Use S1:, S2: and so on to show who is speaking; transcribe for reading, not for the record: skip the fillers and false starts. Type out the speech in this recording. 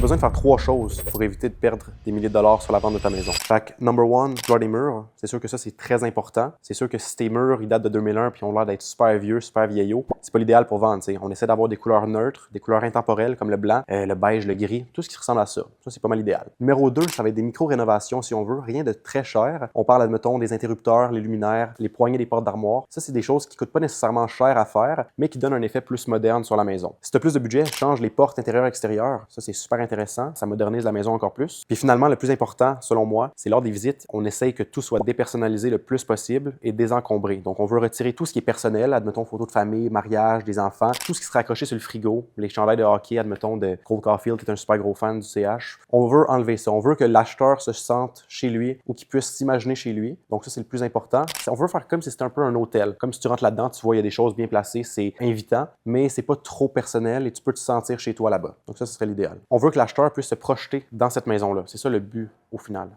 S1: besoin de faire 3 choses pour éviter de perdre des milliers de dollars sur la vente de ta maison. Fait que, number one, vouloir des murs. C'est sûr que ça, c'est très important. C'est sûr que si tes murs, ils datent de 2001 puis ont l'air d'être super vieux, super vieillots, c'est pas l'idéal pour vendre, t'sais. On essaie d'avoir des couleurs neutres, des couleurs intemporelles comme le blanc, le beige, le gris, tout ce qui ressemble à ça. Ça, c'est pas mal idéal. Numéro 2, ça va être des micro-rénovations si on veut, rien de très cher. On parle, admettons, des interrupteurs, les luminaires, les poignées des portes d'armoire. Ça, c'est des choses qui coûtent pas nécessairement cher à faire, mais qui donnent un effet plus moderne sur la maison. Si tu as plus de budget, change les portes intérieures-extérieures. Ça, c'est super intéressant. Ça modernise la maison encore plus. Puis finalement, le plus important, selon moi, c'est lors des visites, on essaye que tout soit dépersonnalisé le plus possible et désencombré. Donc, on veut retirer tout ce qui est personnel, admettons, photos de famille, mariage, des enfants, tout ce qui serait accroché sur le frigo, les chandails de hockey, admettons, de Cole Caulfield, qui est un super gros fan du CH. On veut enlever ça. On veut que l'acheteur se sente chez lui ou qu'il puisse s'imaginer chez lui. Donc, ça, c'est le plus important. On veut faire comme si c'était un peu un hôtel. Comme si tu rentres là-dedans, tu vois, il y a des choses bien placées, c'est invitant, mais c'est pas trop personnel et tu peux te sentir chez toi là-bas. Donc, ça, ce serait l'idéal. On veut que l'acheteur puisse se projeter dans cette maison-là. C'est ça le but au final.